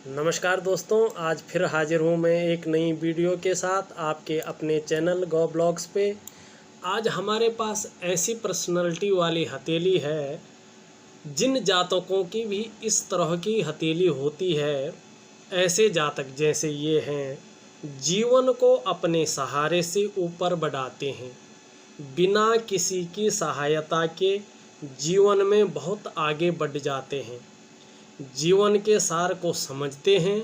नमस्कार दोस्तों, आज फिर हाजिर हूँ मैं एक नई वीडियो के साथ आपके अपने चैनल गो ब्लॉग्स पे। आज हमारे पास ऐसी पर्सनालिटी वाली हथेली है जिन जातकों की भी इस तरह की हथेली होती है। ऐसे जातक जैसे ये हैं, जीवन को अपने सहारे से ऊपर बढ़ाते हैं, बिना किसी की सहायता के जीवन में बहुत आगे बढ़ जाते हैं, जीवन के सार को समझते हैं,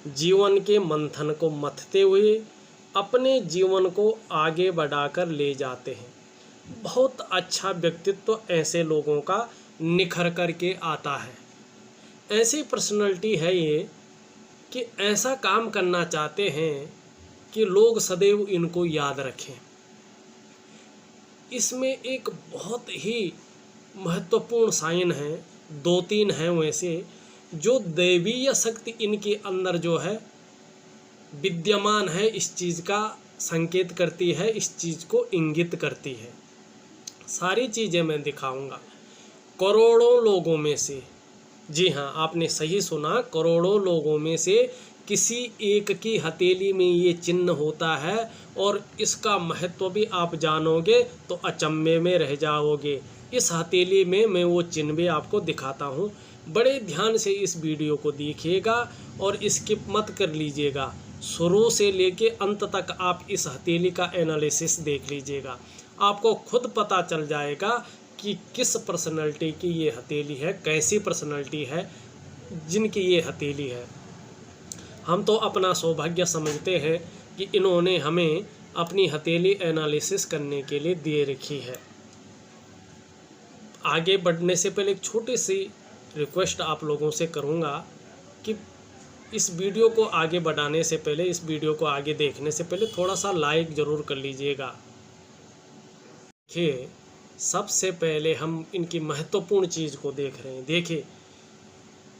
जीवन के मंथन को मथते हुए अपने जीवन को आगे बढ़ाकर ले जाते हैं। बहुत अच्छा व्यक्तित्व ऐसे लोगों का निखर कर के आता है। ऐसी पर्सनालिटी है ये कि ऐसा काम करना चाहते हैं कि लोग सदैव इनको याद रखें। इसमें एक बहुत ही महत्वपूर्ण साइन है, दो तीन हैं वैसे, जो दैवीय शक्ति इनके अंदर जो है विद्यमान है, इस चीज़ का संकेत करती है, इस चीज़ को इंगित करती है। सारी चीज़ें मैं दिखाऊंगा। करोड़ों लोगों में से, जी हाँ आपने सही सुना, करोड़ों लोगों में से किसी एक की हथेली में ये चिन्ह होता है और इसका महत्व भी आप जानोगे तो अचंभे में रह जाओगे। इस हथेली में मैं वो चिन्ह भी आपको दिखाता हूँ। बड़े ध्यान से इस वीडियो को देखिएगा और स्किप मत कर लीजिएगा। शुरू से लेके अंत तक आप इस हथेली का एनालिसिस देख लीजिएगा। आपको खुद पता चल जाएगा कि किस पर्सनालिटी की ये हथेली है, कैसी पर्सनालिटी है जिनकी ये हथेली है। हम तो अपना सौभाग्य समझते हैं कि इन्होंने हमें अपनी हथेली एनालिसिस करने के लिए दे रखी है। आगे बढ़ने से पहले एक छोटी सी रिक्वेस्ट आप लोगों से करूंगा कि इस वीडियो को आगे बढ़ाने से पहले, इस वीडियो को आगे देखने से पहले थोड़ा सा लाइक ज़रूर कर लीजिएगा। देखिए, सबसे पहले हम इनकी महत्वपूर्ण चीज़ को देख रहे हैं। देखिए,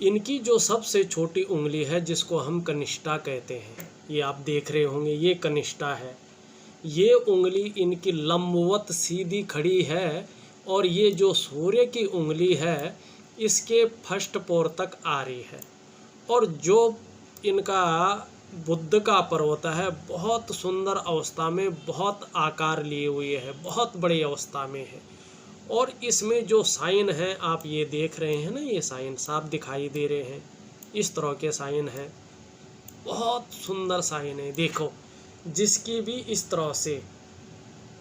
इनकी जो सबसे छोटी उंगली है जिसको हम कनिष्ठा कहते हैं, ये आप देख रहे होंगे, ये कनिष्ठा है। ये उंगली इनकी लंबवत सीधी खड़ी है और ये जो सूर्य की उंगली है इसके फर्स्ट पोर तक आ रही है। और जो इनका बुद्ध का पर्वत है बहुत सुंदर अवस्था में, बहुत आकार लिए हुए है, बहुत बड़ी अवस्था में है। और इसमें जो साइन है आप ये देख रहे हैं ना, ये साइन साफ दिखाई दे रहे हैं, इस तरह के साइन है, बहुत सुंदर साइन है। देखो, जिसकी भी इस तरह से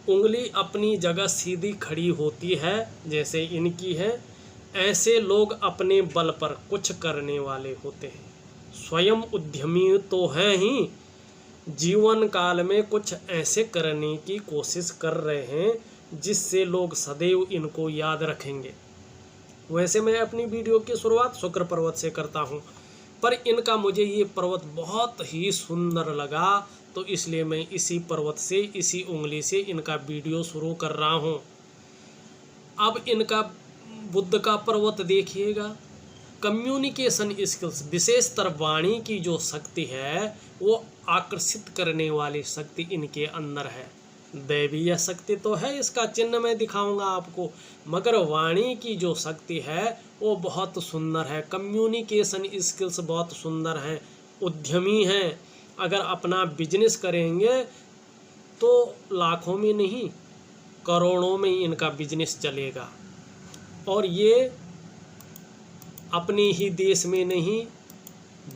उंगली अपनी जगह सीधी खड़ी होती है जैसे इनकी है, ऐसे लोग अपने बल पर कुछ करने वाले होते हैं। स्वयं उद्यमी तो हैं ही, जीवन काल में कुछ ऐसे करने की कोशिश कर रहे हैं जिससे लोग सदैव इनको याद रखेंगे। वैसे मैं अपनी वीडियो की शुरुआत शुक्र पर्वत से करता हूँ, पर इनका मुझे ये पर्वत बहुत ही सुंदर लगा तो इसलिए मैं इसी पर्वत से, इसी उंगली से इनका वीडियो शुरू कर रहा हूँ। अब इनका बुद्ध का पर्वत देखिएगा। कम्युनिकेशन स्किल्स, विशेषतर वाणी की जो शक्ति है वो आकर्षित करने वाली शक्ति इनके अंदर है। दैवीय शक्ति तो है, इसका चिन्ह मैं दिखाऊंगा आपको, मगर वाणी की जो शक्ति है वो बहुत सुंदर है। कम्युनिकेशन स्किल्स बहुत सुंदर हैं, उद्यमी हैं। अगर अपना बिजनेस करेंगे तो लाखों में नहीं, करोड़ों में इनका बिजनेस चलेगा। और ये अपने ही देश में नहीं,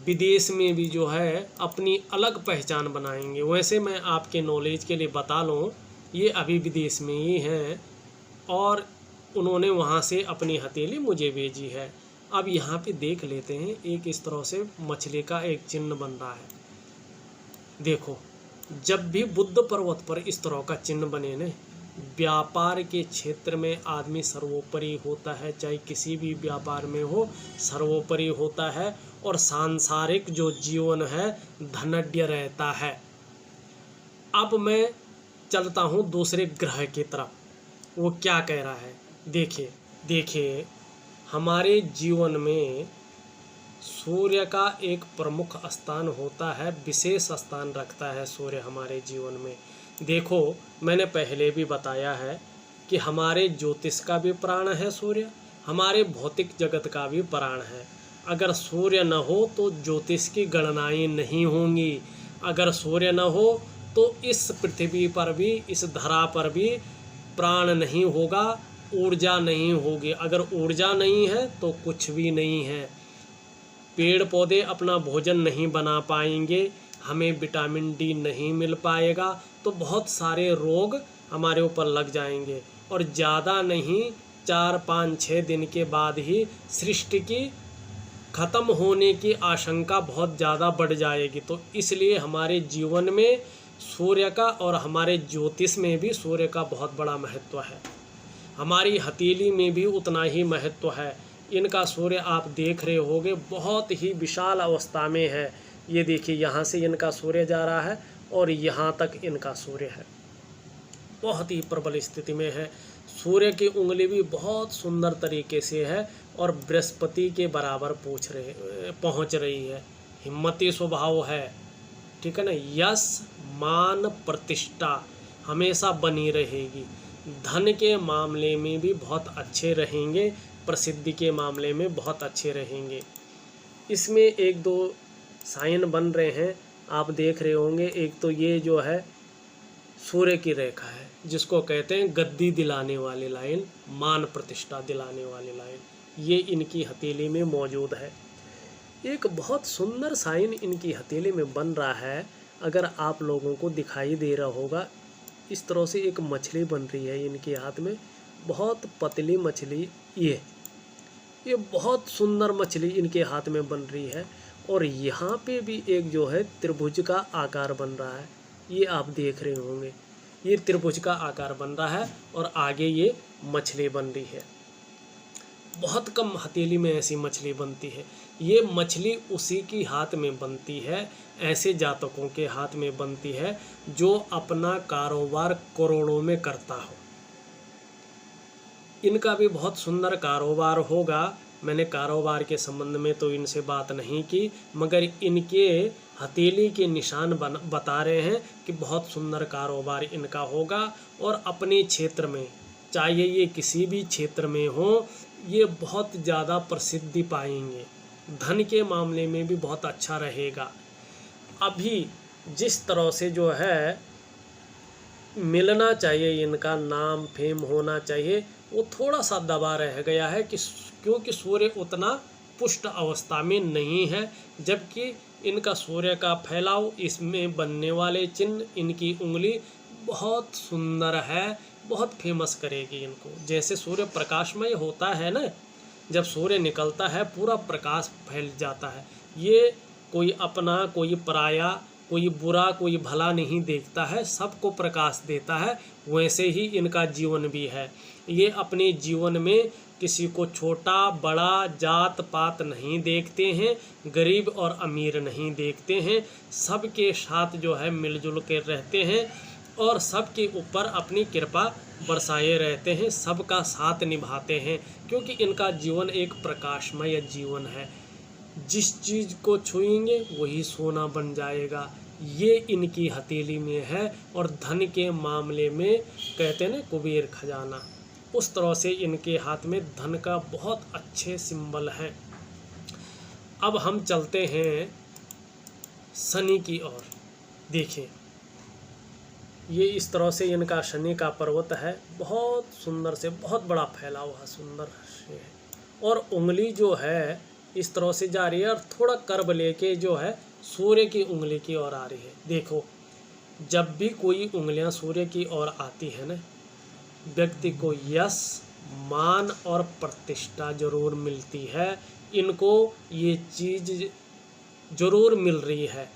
विदेश में भी जो है अपनी अलग पहचान बनाएंगे। वैसे मैं आपके नॉलेज के लिए बता लूँ, ये अभी विदेश में ही हैं और उन्होंने वहाँ से अपनी हथेली मुझे भेजी है। अब यहाँ पे देख लेते हैं, एक इस तरह से मछली का एक चिन्ह बन रहा है। देखो, जब भी बुद्ध पर्वत पर इस तरह का चिन्ह बने न, व्यापार के क्षेत्र में आदमी सर्वोपरि होता है, चाहे किसी भी व्यापार में हो सर्वोपरि होता है और सांसारिक जो जीवन है धनाढ्य रहता है। अब मैं चलता हूँ दूसरे ग्रह की तरफ, वो क्या कह रहा है। देखिए, हमारे जीवन में सूर्य का एक प्रमुख स्थान होता है, विशेष स्थान रखता है सूर्य हमारे जीवन में। देखो, मैंने पहले भी बताया है कि हमारे ज्योतिष का भी प्राण है सूर्य, हमारे भौतिक जगत का भी प्राण है। अगर सूर्य न हो तो ज्योतिष की गणनाएं नहीं होंगी। अगर सूर्य न हो तो इस पृथ्वी पर भी, इस धरा पर भी प्राण नहीं होगा, ऊर्जा नहीं होगी। अगर ऊर्जा नहीं है तो कुछ भी नहीं है। पेड़ पौधे अपना भोजन नहीं बना पाएंगे, हमें विटामिन डी नहीं मिल पाएगा, तो बहुत सारे रोग हमारे ऊपर लग जाएंगे। और ज़्यादा नहीं, 4-5-6 दिन के बाद ही सृष्टि की ख़त्म होने की आशंका बहुत ज़्यादा बढ़ जाएगी। तो इसलिए हमारे जीवन में सूर्य का और हमारे ज्योतिष में भी सूर्य का बहुत बड़ा महत्व है। हमारी हथेली में भी उतना ही महत्व है। इनका सूर्य आप देख रहे होंगे बहुत ही विशाल अवस्था में है। ये देखिए, यहाँ से इनका सूर्य जा रहा है और यहाँ तक इनका सूर्य है, बहुत ही प्रबल स्थिति में है। सूर्य की उंगली भी बहुत सुंदर तरीके से है और बृहस्पति के बराबर पहुँच रही है। हिम्मती स्वभाव है, ठीक है ना। यश मान प्रतिष्ठा हमेशा बनी रहेगी। धन के मामले में भी बहुत अच्छे रहेंगे, प्रसिद्धि के मामले में बहुत अच्छे रहेंगे। इसमें 1-2 साइन बन रहे हैं, आप देख रहे होंगे। एक तो ये जो है सूर्य की रेखा है, जिसको कहते हैं गद्दी दिलाने वाली लाइन, मान प्रतिष्ठा दिलाने वाली लाइन, ये इनकी हथेली में मौजूद है। एक बहुत सुंदर साइन इनकी हथेली में बन रहा है, अगर आप लोगों को दिखाई दे रहा होगा। इस तरह से एक मछली बन रही है इनके हाथ में, बहुत पतली मछली। ये बहुत सुंदर मछली इनके हाथ में बन रही है। और यहाँ पे भी एक जो है त्रिभुज का आकार बन रहा है, ये आप देख रहे होंगे। ये त्रिभुज का आकार बन रहा है और आगे ये मछली बन रही है। बहुत कम हथेली में ऐसी मछली बनती है। ये मछली उसी की हाथ में बनती है, ऐसे जातकों के हाथ में बनती है जो अपना कारोबार करोड़ों में करता हो। इनका भी बहुत सुंदर कारोबार होगा। मैंने कारोबार के संबंध में तो इनसे बात नहीं की, मगर इनके हथेली के निशान बता रहे हैं कि बहुत सुंदर कारोबार इनका होगा। और अपने क्षेत्र में, चाहे ये किसी भी क्षेत्र में हो, ये बहुत ज़्यादा प्रसिद्धि पाएंगे। धन के मामले में भी बहुत अच्छा रहेगा। अभी जिस तरह से जो है मिलना चाहिए, इनका नाम फेम होना चाहिए, वो थोड़ा सा दबा रह गया है कि क्योंकि सूर्य उतना पुष्ट अवस्था में नहीं है। जबकि इनका सूर्य का फैलाव, इसमें बनने वाले चिन्ह, इनकी उंगली बहुत सुंदर है, बहुत फेमस करेगी इनको। जैसे सूर्य प्रकाशमय होता है ना, जब सूर्य निकलता है पूरा प्रकाश फैल जाता है। ये कोई अपना, कोई पराया, कोई बुरा, कोई भला नहीं देखता है, सबको प्रकाश देता है। वैसे ही इनका जीवन भी है। ये अपने जीवन में किसी को छोटा बड़ा जात पात नहीं देखते हैं, गरीब और अमीर नहीं देखते हैं। सबके साथ जो है मिलजुल के रहते हैं और सबके ऊपर अपनी कृपा बरसाए रहते हैं, सबका साथ निभाते हैं। क्योंकि इनका जीवन एक प्रकाशमय जीवन है। जिस चीज़ को छुएंगे वही सोना बन जाएगा, ये इनकी हथेली में है। और धन के मामले में कहते हैं ना कुबेर खजाना, उस तरह से इनके हाथ में धन का बहुत अच्छे सिंबल हैं। अब हम चलते हैं शनि की ओर। देखिए, ये इस तरह से इनका शनि का पर्वत है, बहुत सुंदर से, बहुत बड़ा फैला हुआ सुंदर से है। और उंगली जो है इस तरह से जा रही है और थोड़ा कर्व लेके जो है सूर्य की उंगली की ओर आ रही है। देखो, जब भी कोई उंगलियां सूर्य की ओर आती है ना, व्यक्ति को यश मान और प्रतिष्ठा जरूर मिलती है। इनको ये चीज़ जरूर मिल रही है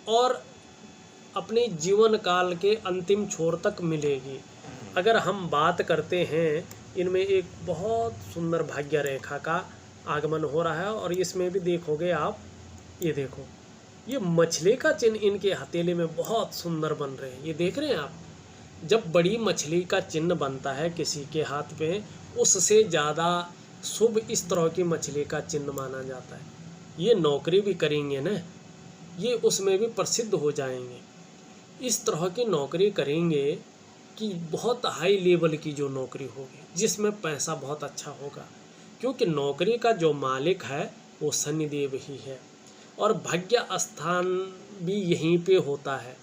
और अपने जीवन काल के अंतिम छोर तक मिलेगी। अगर हम बात करते हैं, इनमें एक बहुत सुंदर भाग्य रेखा का आगमन हो रहा है। और इसमें भी देखोगे आप, ये देखो, ये मछली का चिन्ह इनके हथेली में बहुत सुंदर बन रहे हैं। ये देख रहे हैं आप, जब बड़ी मछली का चिन्ह बनता है किसी के हाथ पे, उससे ज़्यादा शुभ इस तरह की मछली का चिन्ह माना जाता है। ये नौकरी भी करेंगे ना, ये उसमें भी प्रसिद्ध हो जाएंगे। इस तरह की नौकरी करेंगे कि बहुत हाई लेवल की जो नौकरी होगी, जिसमें पैसा बहुत अच्छा होगा। क्योंकि नौकरी का जो मालिक है वो शनिदेव ही है। और भाग्य स्थान भी यहीं पे होता है,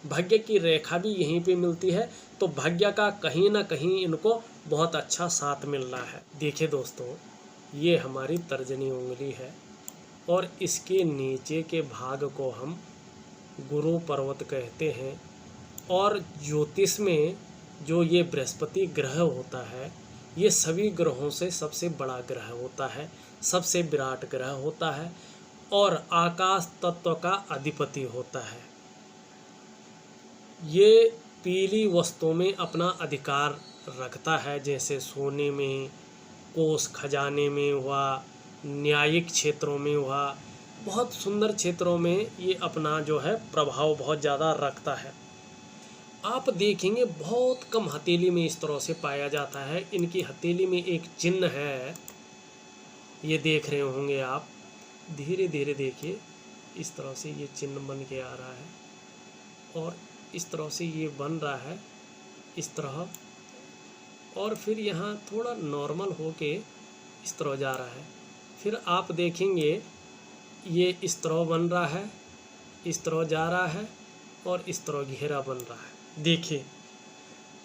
भाग्य की रेखा भी यहीं पे मिलती है, तो भाग्य का कहीं ना कहीं इनको बहुत अच्छा साथ मिल रहा है। देखिए दोस्तों, ये हमारी तर्जनी उंगली है और इसके नीचे के भाग को हम गुरु पर्वत कहते हैं। और ज्योतिष में जो ये बृहस्पति ग्रह होता है, ये सभी ग्रहों से सबसे बड़ा ग्रह होता है, सबसे विराट ग्रह होता है और आकाश तत्व का अधिपति होता है। ये पीली वस्तुओं में अपना अधिकार रखता है, जैसे सोने में, कोष खजाने में हुआ, न्यायिक क्षेत्रों में हुआ, बहुत सुंदर क्षेत्रों में ये अपना जो है प्रभाव बहुत ज़्यादा रखता है। आप देखेंगे बहुत कम हथेली में इस तरह से पाया जाता है। इनकी हथेली में एक चिन्ह है, ये देख रहे होंगे आप, धीरे धीरे देखिए, इस तरह से ये चिन्ह बन के आ रहा है और इस तरह से ये बन रहा है, इस तरह, और फिर यहाँ थोड़ा नॉर्मल होके इस तरह जा रहा है। फिर आप देखेंगे ये इस तरह बन रहा है, इस तरह जा रहा है और इस तरह घेरा बन रहा है। देखिए,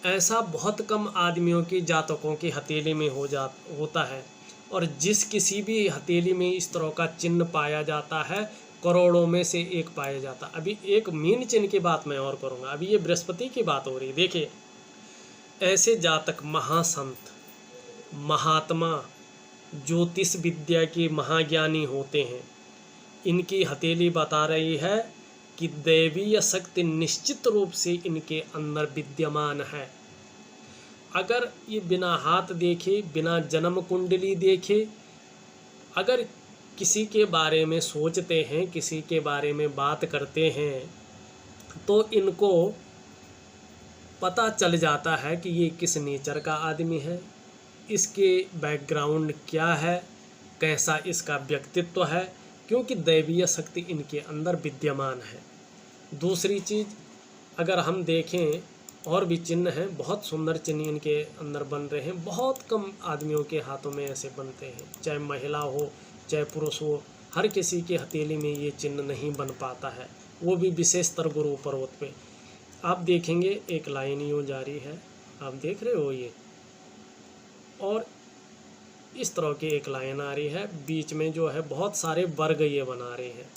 ऐसा बहुत कम आदमियों की जातकों की हथेली में होता है और जिस किसी भी हथेली में इस तरह का चिन्ह पाया जाता है, करोड़ों में से एक पाया जाता है। अभी एक मीन चिन्ह की बात मैं और करूँगा, अभी ये बृहस्पति की बात हो रही है। देखिए, ऐसे जातक महासंत, महात्मा, ज्योतिष विद्या के महाज्ञानी होते हैं। इनकी हथेली बता रही है कि दैवीय शक्ति निश्चित रूप से इनके अंदर विद्यमान है। अगर ये बिना हाथ देखे, बिना जन्म कुंडली देखे, अगर किसी के बारे में सोचते हैं, किसी के बारे में बात करते हैं, तो इनको पता चल जाता है कि ये किस नेचर का आदमी है, इसके बैकग्राउंड क्या है, कैसा इसका व्यक्तित्व है, क्योंकि दैवीय शक्ति इनके अंदर विद्यमान है। दूसरी चीज़, अगर हम देखें, और भी चिन्ह हैं, बहुत सुंदर चिन्ह इनके अंदर बन रहे हैं। बहुत कम आदमियों के हाथों में ऐसे बनते हैं, चाहे महिला हो चाहे पुरुष हो, हर किसी के हथेली में ये चिन्ह नहीं बन पाता है, वो भी विशेषतर गुरु पर्वत पे। आप देखेंगे एक लाइन यूँ जारी है, आप देख रहे हो ये, और इस तरह की एक लाइन आ रही है, बीच में जो है बहुत सारे वर्ग ये बना रहे हैं।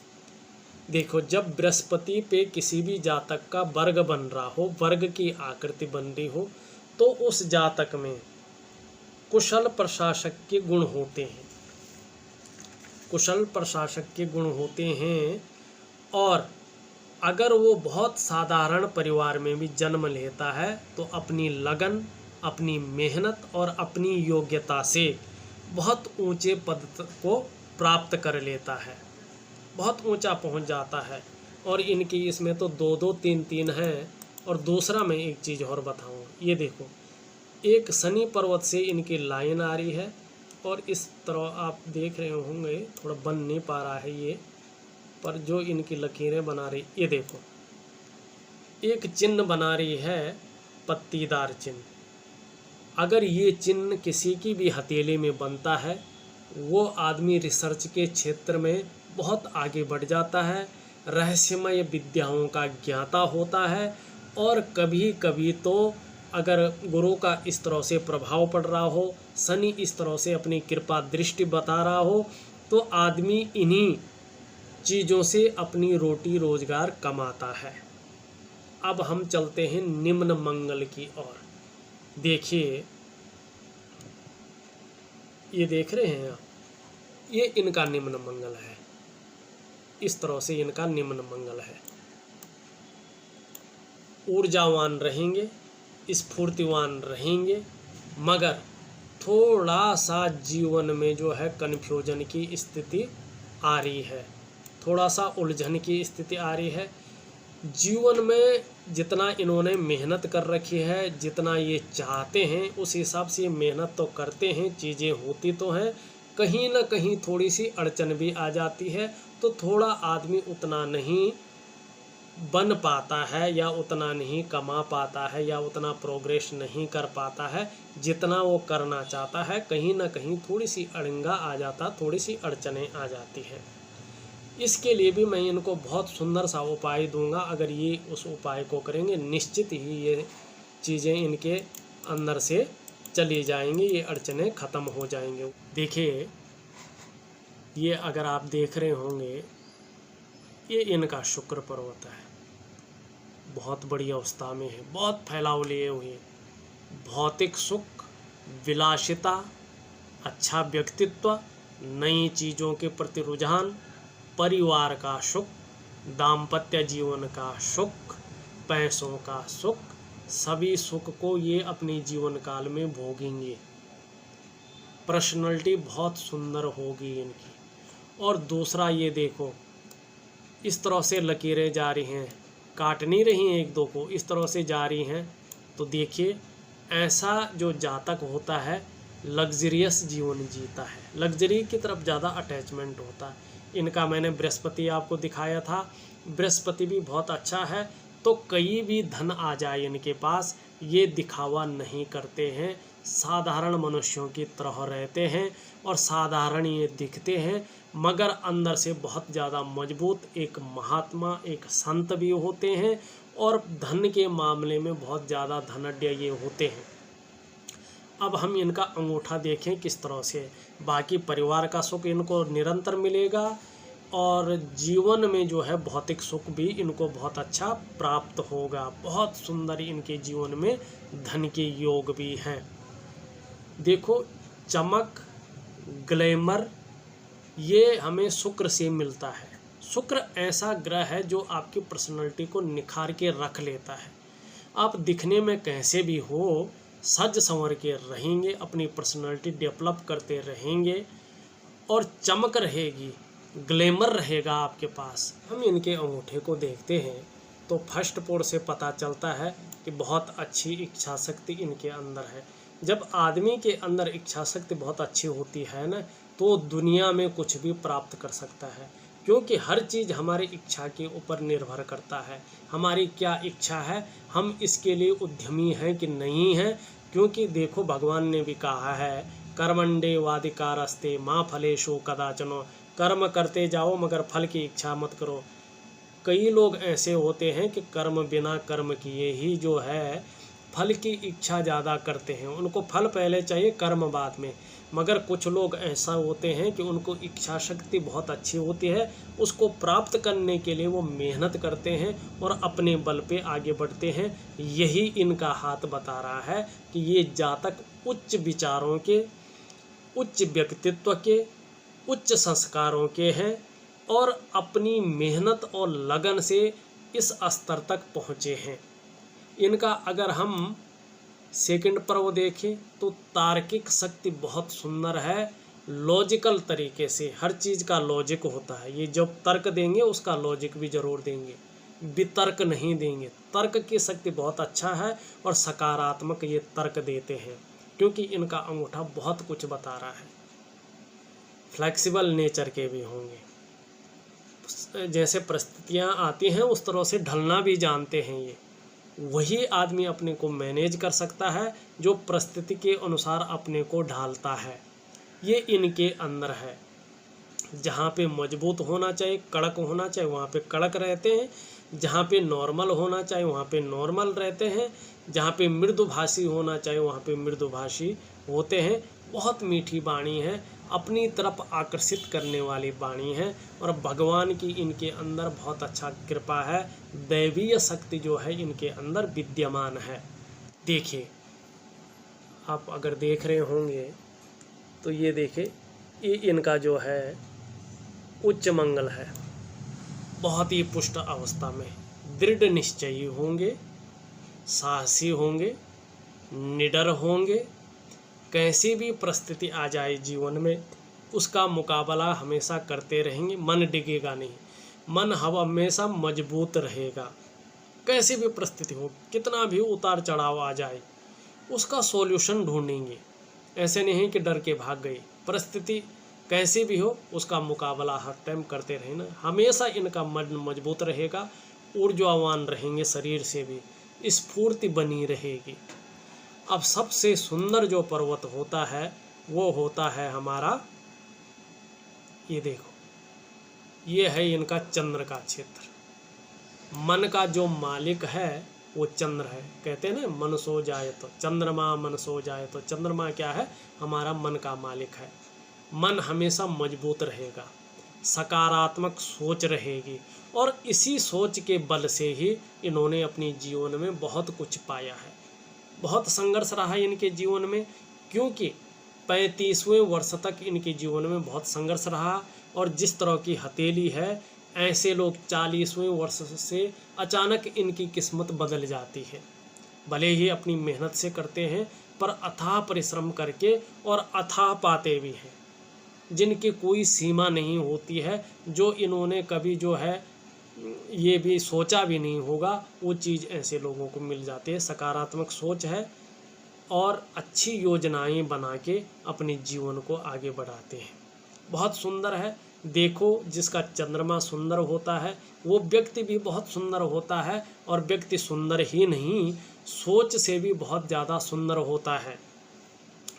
देखो, जब बृहस्पति पे किसी भी जातक का वर्ग बन रहा हो, वर्ग की आकृति बन रही हो, तो उस जातक में कुशल प्रशासक के गुण होते हैं, कुशल प्रशासक के गुण होते हैं। और अगर वो बहुत साधारण परिवार में भी जन्म लेता है, तो अपनी लगन, अपनी मेहनत और अपनी योग्यता से बहुत ऊंचे पद को प्राप्त कर लेता है, बहुत ऊंचा पहुंच जाता है। और इनकी इसमें तो 2-2, 3-3 हैं। और दूसरा मैं एक चीज़ और बताऊँ, ये देखो, एक शनि पर्वत से इनकी लाइन आ रही है और इस तरह आप देख रहे होंगे, थोड़ा बन नहीं पा रहा है ये, पर जो इनकी लकीरें बना रही, ये देखो, एक चिन्ह बना रही है, पत्तीदार चिन्ह। अगर ये चिन्ह किसी की भी हथेली में बनता है, वो आदमी रिसर्च के क्षेत्र में बहुत आगे बढ़ जाता है, रहस्यमय विद्याओं का ज्ञाता होता है। और कभी कभी तो अगर गुरु का इस तरह से प्रभाव पड़ रहा हो, शनि इस तरह से अपनी कृपा दृष्टि बता रहा हो, तो आदमी इन्हीं चीज़ों से अपनी रोटी रोजगार कमाता है। अब हम चलते हैं निम्न मंगल की ओर। देखिए, ये देख रहे हैं आप, ये इनका निम्न मंगल है, इस तरह से इनका निम्न मंगल है। ऊर्जावान रहेंगे, स्फूर्तिवान रहेंगे, मगर थोड़ा सा जीवन में जो है कन्फ्यूजन की स्थिति आ रही है, थोड़ा सा उलझन की स्थिति आ रही है। जीवन में जितना इन्होंने मेहनत कर रखी है, जितना ये चाहते हैं, उस हिसाब से मेहनत तो करते हैं, चीज़ें होती तो हैं, कहीं ना कहीं थोड़ी सी अड़चन भी आ जाती है, तो थोड़ा आदमी उतना नहीं बन पाता है या उतना नहीं कमा पाता है या उतना प्रोग्रेस नहीं कर पाता है जितना वो करना चाहता है। कहीं ना कहीं थोड़ी सी अड़ंगा आ जाता, थोड़ी सी अड़चनें आ जाती हैं। इसके लिए भी मैं इनको बहुत सुंदर सा उपाय दूंगा। अगर ये उस उपाय को करेंगे निश्चित ही ये चीज़ें इनके अंदर से चली जाएंगी, ये अड़चनें ख़त्म हो जाएंगे। देखिए, ये अगर आप देख रहे होंगे, ये इनका शुक्र पर्वत है, बहुत बड़ी अवस्था में है, बहुत फैलाव लिए हुए, भौतिक सुख, विलासिता, अच्छा व्यक्तित्व, नई चीज़ों के प्रति रुझान, परिवार का सुख, दाम्पत्य जीवन का सुख, पैसों का सुख, सभी सुख को ये अपने जीवन काल में भोगेंगे। पर्सनैलिटी बहुत सुंदर होगी इनकी। और दूसरा ये देखो, इस तरह से लकीरें जा रही हैं, काट नहीं रही हैं एक दो को, इस तरह से जा रही हैं। तो देखिए, ऐसा जो जातक होता है लग्जरियस जीवन जीता है, लग्जरी की तरफ ज़्यादा अटैचमेंट होता है। इनका मैंने बृहस्पति आपको दिखाया था, बृहस्पति भी बहुत अच्छा है। तो कहीं भी धन आ जाए इनके पास, ये दिखावा नहीं करते हैं, साधारण मनुष्यों की तरह रहते हैं और साधारण ये दिखते हैं, मगर अंदर से बहुत ज़्यादा मजबूत एक महात्मा, एक संत भी होते हैं और धन के मामले में बहुत ज़्यादा धनाढ्य ये होते हैं। अब हम इनका अंगूठा देखें किस तरह से। बाकी परिवार का सुख इनको निरंतर मिलेगा और जीवन में जो है भौतिक सुख भी इनको बहुत अच्छा प्राप्त होगा। बहुत सुंदर इनके जीवन में धन के योग भी हैं। देखो, चमक, ग्लैमर, ये हमें शुक्र से मिलता है। शुक्र ऐसा ग्रह है जो आपकी पर्सनालिटी को निखार के रख लेता है। आप दिखने में कैसे भी हो, सज संवर के रहेंगे, अपनी पर्सनालिटी डेवलप करते रहेंगे और चमक रहेगी, ग्लैमर रहेगा आपके पास। हम इनके अंगूठे को देखते हैं तो फर्स्ट पोर से पता चलता है कि बहुत अच्छी इच्छा शक्ति इनके अंदर है। जब आदमी के अंदर इच्छा शक्ति बहुत अच्छी होती है ना, तो दुनिया में कुछ भी प्राप्त कर सकता है, क्योंकि हर चीज़ हमारी इच्छा के ऊपर निर्भर करता है। हमारी क्या इच्छा है, हम इसके लिए उद्यमी हैं कि नहीं हैं। क्योंकि देखो, भगवान ने भी कहा है, कर्मण्डे वादिकारस्ते माँ फलेषु कदाचनो, कर्म करते जाओ मगर फल की इच्छा मत करो। कई लोग ऐसे होते हैं कि कर्म बिना कर्म किए ही जो है फल की इच्छा ज़्यादा करते हैं, उनको फल पहले चाहिए, कर्म बाद में। मगर कुछ लोग ऐसा होते हैं कि उनको इच्छा शक्ति बहुत अच्छी होती है, उसको प्राप्त करने के लिए वो मेहनत करते हैं और अपने बल पे आगे बढ़ते हैं। यही इनका हाथ बता रहा है कि ये जातक उच्च विचारों के, उच्च व्यक्तित्व के, उच्च संस्कारों के हैं और अपनी मेहनत और लगन से इस स्तर तक पहुँचे हैं। इनका अगर हम सेकंड पर्व देखें तो तार्किक शक्ति बहुत सुंदर है। लॉजिकल तरीके से हर चीज़ का लॉजिक होता है। ये जब तर्क देंगे उसका लॉजिक भी ज़रूर देंगे, वितर्क नहीं देंगे। तर्क की शक्ति बहुत अच्छा है और सकारात्मक ये तर्क देते हैं, क्योंकि इनका अंगूठा बहुत कुछ बता रहा है। फ्लेक्सिबल नेचर के भी होंगे, जैसे परिस्थितियाँ आती हैं उस तरह से ढलना भी जानते हैं। ये वही आदमी अपने को मैनेज कर सकता है जो परिस्थिति के अनुसार अपने को ढालता है। ये इनके अंदर है। जहाँ पे मजबूत होना चाहिए, कड़क होना चाहिए, वहाँ पे कड़क रहते हैं। जहाँ पे नॉर्मल होना चाहिए वहाँ पे नॉर्मल रहते हैं। जहाँ पे मृदुभाषी होना चाहिए वहाँ पे मृदुभाषी होते हैं। बहुत मीठी वाणी है, अपनी तरफ आकर्षित करने वाली वाणी है और भगवान की इनके अंदर बहुत अच्छा कृपा है। दैवीय शक्ति जो है इनके अंदर विद्यमान है। देखिए, आप अगर देख रहे होंगे तो ये देखिए, ये इनका जो है उच्च मंगल है। बहुत ही पुष्ट अवस्था में दृढ़ निश्चयी होंगे, साहसी होंगे, निडर होंगे। कैसी भी परिस्थिति आ जाए जीवन में उसका मुकाबला हमेशा करते रहेंगे। मन डिगेगा नहीं, मन हमेशा मजबूत रहेगा। कैसी भी परिस्थिति हो, कितना भी उतार चढ़ाव आ जाए उसका सॉल्यूशन ढूंढेंगे। ऐसे नहीं कि डर के भाग गए। परिस्थिति कैसी भी हो उसका मुकाबला हर टाइम करते रहना। हमेशा इनका मन मजबूत रहेगा, ऊर्जावान रहेंगे, शरीर से भी स्फूर्ति बनी रहेगी। अब सबसे सुंदर जो पर्वत होता है वो होता है हमारा, ये देखो, ये है इनका चंद्र का क्षेत्र। मन का जो मालिक है वो चंद्र है। कहते हैं ना, मन सो जाए तो चंद्रमा, मन सो जाए तो चंद्रमा क्या है? हमारा मन का मालिक है। मन हमेशा मजबूत रहेगा, सकारात्मक सोच रहेगी, और इसी सोच के बल से ही इन्होंने अपनी जीवन में बहुत कुछ पाया है। बहुत संघर्ष रहा है इनके जीवन में, क्योंकि 35वें वर्ष तक इनके जीवन में बहुत संघर्ष रहा। और जिस तरह की हथेली है, ऐसे लोग 40वें वर्ष से अचानक इनकी किस्मत बदल जाती है। भले ही अपनी मेहनत से करते हैं, पर अथाह परिश्रम करके और अथाह पाते भी हैं, जिनकी कोई सीमा नहीं होती है, जो इन्होंने कभी जो है ये भी सोचा भी नहीं होगा, वो चीज़ ऐसे लोगों को मिल जाती है। सकारात्मक सोच है और अच्छी योजनाएं बना के अपने जीवन को आगे बढ़ाते हैं। बहुत सुंदर है। देखो, जिसका चंद्रमा सुंदर होता है वो व्यक्ति भी बहुत सुंदर होता है, और व्यक्ति सुंदर ही नहीं, सोच से भी बहुत ज़्यादा सुंदर होता है।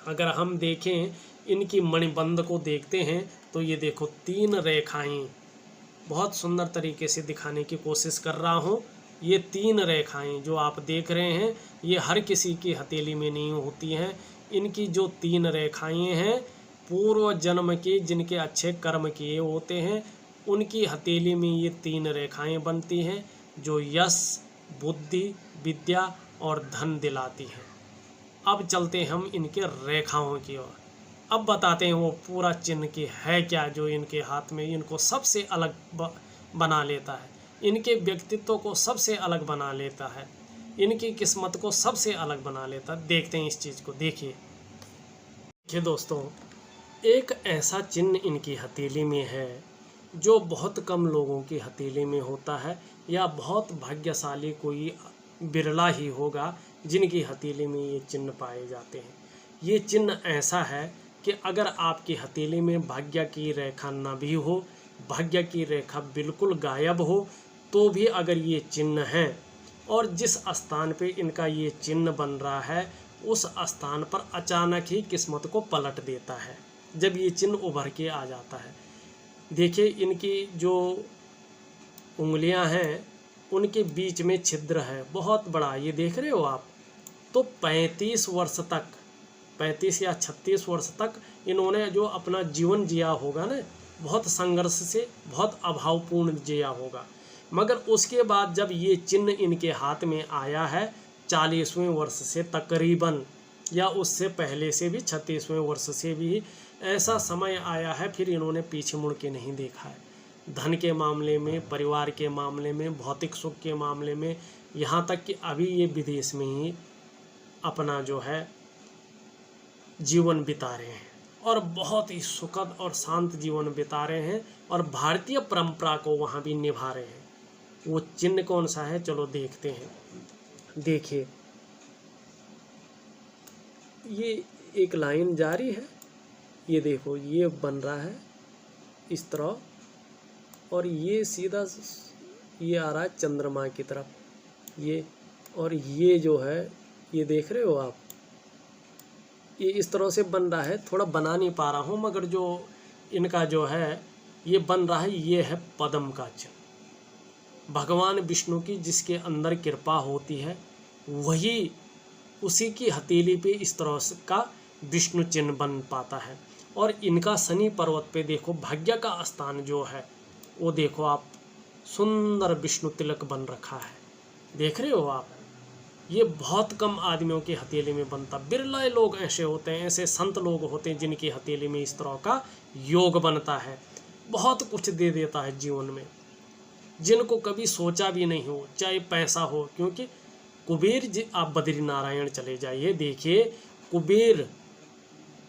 अगर हम देखें, इनकी मणिबंध को देखते हैं तो ये देखो 3 रेखाएं, बहुत सुंदर तरीके से दिखाने की कोशिश कर रहा हूँ। ये 3 रेखाएं जो आप देख रहे हैं, ये हर किसी की हथेली में नहीं होती हैं। इनकी जो 3 रेखाएं हैं, पूर्व जन्म के जिनके अच्छे कर्म किए होते हैं, उनकी हथेली में ये 3 रेखाएं बनती हैं, जो यश, बुद्धि, विद्या और धन दिलाती हैं। अब चलते हम इनके रेखाओं की ओर। अब बताते हैं वो पूरा चिन्ह की है क्या, जो इनके हाथ में इनको सबसे अलग बना लेता है, इनके व्यक्तित्व को सबसे अलग बना लेता है, इनकी किस्मत को सबसे अलग बना लेता है। देखते हैं इस चीज़ को। देखिए दोस्तों, एक ऐसा चिन्ह इनकी हथेली में है जो बहुत कम लोगों की हथेली में होता है, या बहुत भाग्यशाली कोई बिरला ही होगा जिनकी हथेली में ये चिन्ह पाए जाते हैं। ये चिन्ह ऐसा है कि अगर आपकी हथेली में भाग्य की रेखा न भी हो, भाग्य की रेखा बिल्कुल गायब हो, तो भी अगर ये चिन्ह है और जिस स्थान पे इनका ये चिन्ह बन रहा है, उस स्थान पर अचानक ही किस्मत को पलट देता है जब ये चिन्ह उभर के आ जाता है। देखिए, इनकी जो उंगलियां हैं, उनके बीच में छिद्र है बहुत बड़ा, ये देख रहे हो आप। तो 35 वर्ष तक, 35 या 36 वर्ष तक इन्होंने जो अपना जीवन जिया होगा ना, बहुत संघर्ष से, बहुत अभावपूर्ण जिया होगा। मगर उसके बाद जब ये चिन्ह इनके हाथ में आया है, 40वें वर्ष से तकरीबन, या उससे पहले से भी 36वें वर्ष से भी ऐसा समय आया है, फिर इन्होंने पीछे मुड़ के नहीं देखा है। धन के मामले में, परिवार के मामले में, भौतिक सुख के मामले में, यहाँ तक कि अभी ये विदेश में ही अपना जो है जीवन बिता रहे हैं, और बहुत ही सुखद और शांत जीवन बिता रहे हैं, और भारतीय परंपरा को वहाँ भी निभा रहे हैं। वो चिन्ह कौन सा है, चलो देखते हैं। देखिए, ये एक लाइन जारी है, ये देखो, ये बन रहा है इस तरह, और ये सीधा ये आ रहा है चंद्रमा की तरफ, ये, और ये जो है, ये देख रहे हो आप, ये इस तरह से बन रहा है। थोड़ा बना नहीं पा रहा हूँ, मगर जो इनका जो है ये बन रहा है, ये है पद्म का चिन्ह। भगवान विष्णु की जिसके अंदर कृपा होती है, वही उसी की हथेली पे इस तरह का विष्णु चिन्ह बन पाता है। और इनका शनि पर्वत पे देखो, भाग्य का स्थान जो है वो देखो आप, सुंदर विष्णु तिलक बन रखा है, देख रहे हो आप। ये बहुत कम आदमियों की हथेली में बनता, बिरला लोग ऐसे होते हैं, ऐसे संत लोग होते हैं जिनकी हथेली में इस तरह का योग बनता है। बहुत कुछ दे देता है जीवन में, जिनको कभी सोचा भी नहीं हो, चाहे पैसा हो। क्योंकि कुबेर जी, आप बद्रीनारायण चले जाइए, देखिए कुबेर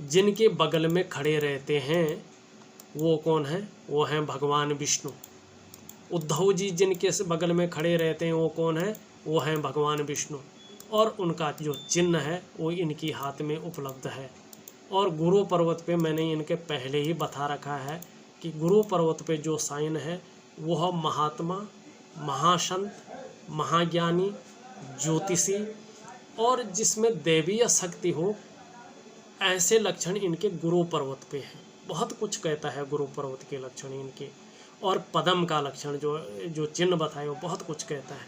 जिनके बगल में खड़े रहते हैं वो कौन है, वो हैं भगवान विष्णु। उद्धव जी जिनके बगल में खड़े रहते हैं वो कौन है, वो हैं भगवान विष्णु। और उनका जो चिन्ह है वो इनकी हाथ में उपलब्ध है। और गुरु पर्वत पे मैंने इनके पहले ही बता रखा है कि गुरु पर्वत पे जो साइन है वह महात्मा महासंत, महाज्ञानी, ज्योतिषी और जिसमें दैवीय शक्ति हो, ऐसे लक्षण इनके गुरु पर्वत पे हैं। बहुत कुछ कहता है गुरु पर्वत के लक्षण इनके। और पद्म का लक्षण जो चिन्ह बताए वो बहुत कुछ कहता है।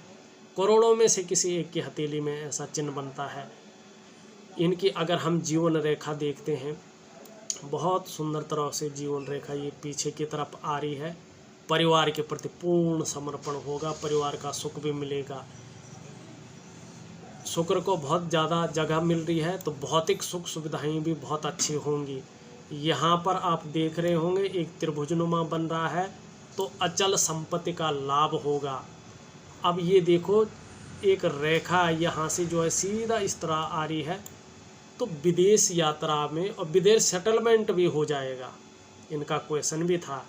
करोड़ों में से किसी एक की हथेली में ऐसा चिन्ह बनता है। इनकी अगर हम जीवन रेखा देखते हैं, बहुत सुंदर तरह से जीवन रेखा ये पीछे की तरफ आ रही है। परिवार के प्रति पूर्ण समर्पण होगा, परिवार का सुख भी मिलेगा। शुक्र को बहुत ज़्यादा जगह मिल रही है, तो भौतिक सुख सुविधाएं भी बहुत अच्छी होंगी। यहाँ पर आप देख रहे होंगे एक त्रिभुजनुमा बन रहा है, तो अचल संपत्ति का लाभ होगा। अब ये देखो एक रेखा यहाँ से जो है सीधा इस तरह आ रही है, तो विदेश यात्रा में और विदेश सेटलमेंट भी हो जाएगा। इनका क्वेश्चन भी था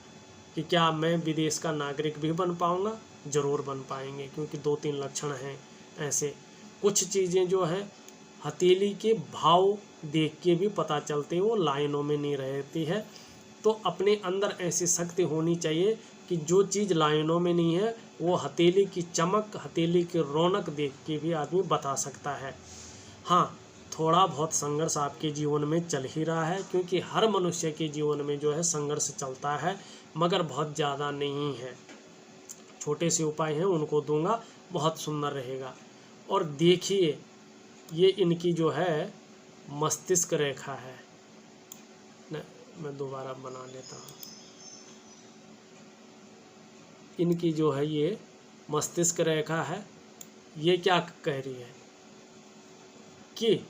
कि क्या मैं विदेश का नागरिक भी बन पाऊँगा? ज़रूर बन पाएंगे, क्योंकि 2-3 लक्षण हैं ऐसे। कुछ चीज़ें जो है हथेली के भाव देख के भी पता चलते हैं, वो लाइनों में नहीं रहती है। तो अपने अंदर ऐसी शक्ति होनी चाहिए कि जो चीज़ लाइनों में नहीं है वो हथेली की चमक, हथेली की रौनक देख के भी आदमी बता सकता है। हाँ, थोड़ा बहुत संघर्ष आपके जीवन में चल ही रहा है, क्योंकि हर मनुष्य के जीवन में जो है संघर्ष चलता है, मगर बहुत ज़्यादा नहीं है। छोटे से उपाय हैं उनको दूंगा, बहुत सुंदर रहेगा। और देखिए ये इनकी जो है मस्तिष्क रेखा है। मैं दोबारा बना लेता हूँ। इनकी जो है ये मस्तिष्क रेखा है। ये क्या कह रही है कि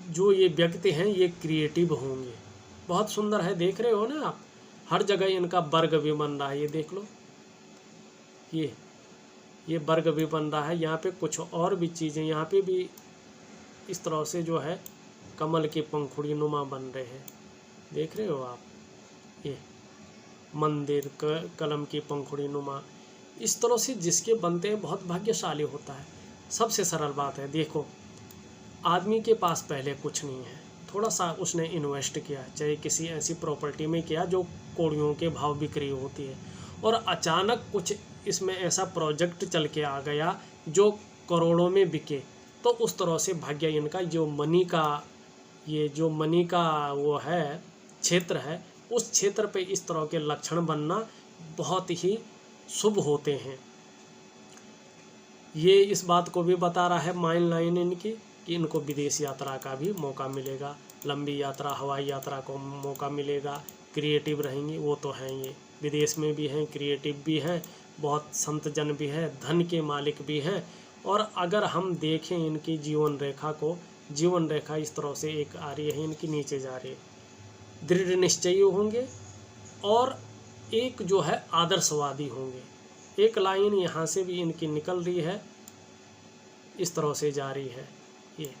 जो ये व्यक्ति हैं ये क्रिएटिव होंगे। बहुत सुंदर है, देख रहे हो ना आप, हर जगह इनका वर्ग भी बन रहा है। ये देख लो, ये वर्ग भी बन रहा है। यहाँ पे कुछ और भी चीज़ें, यहाँ पे भी इस तरह से जो है कमल के पंखुड़ी नुमा बन रहे हैं। देख रहे हो आप, ये मंदिर कलम की पंखुड़ी नुमा, इस तरह से जिसके बनते हैं बहुत भाग्यशाली होता है। सबसे सरल बात है, देखो आदमी के पास पहले कुछ नहीं है, थोड़ा सा उसने इन्वेस्ट किया, चाहे किसी ऐसी प्रॉपर्टी में किया जो कौड़ियों के भाव बिक्री होती है, और अचानक कुछ इसमें ऐसा प्रोजेक्ट चल के आ गया जो करोड़ों में बिके, तो उस तरह से भाग्य इनका जो मनी का वो है क्षेत्र है, उस क्षेत्र पे इस तरह के लक्षण बनना बहुत ही शुभ होते हैं। ये इस बात को भी बता रहा है माइंड लाइन इनकी कि इनको विदेश यात्रा का भी मौका मिलेगा, लंबी यात्रा, हवाई यात्रा को मौका मिलेगा। क्रिएटिव रहेंगी, वो तो हैं, ये विदेश में भी हैं, क्रिएटिव भी हैं, बहुत संत जन भी है, धन के मालिक भी हैं। और अगर हम देखें इनकी जीवन रेखा को, जीवन रेखा इस तरह से एक आ रही है, इनकी नीचे जा रही है। दृढ़ निश्चयी होंगे और एक जो है आदर्शवादी होंगे। एक लाइन यहाँ से भी इनकी निकल रही है, इस तरह से जा रही है ये।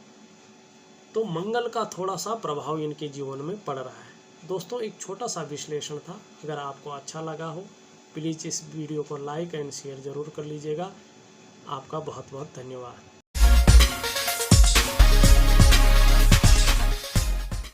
तो मंगल का थोड़ा सा प्रभाव इनके जीवन में पड़ रहा है। दोस्तों, एक छोटा सा विश्लेषण था। अगर आपको अच्छा लगा हो प्लीज़ इस वीडियो को लाइक एंड शेयर ज़रूर कर लीजिएगा। आपका बहुत बहुत धन्यवाद।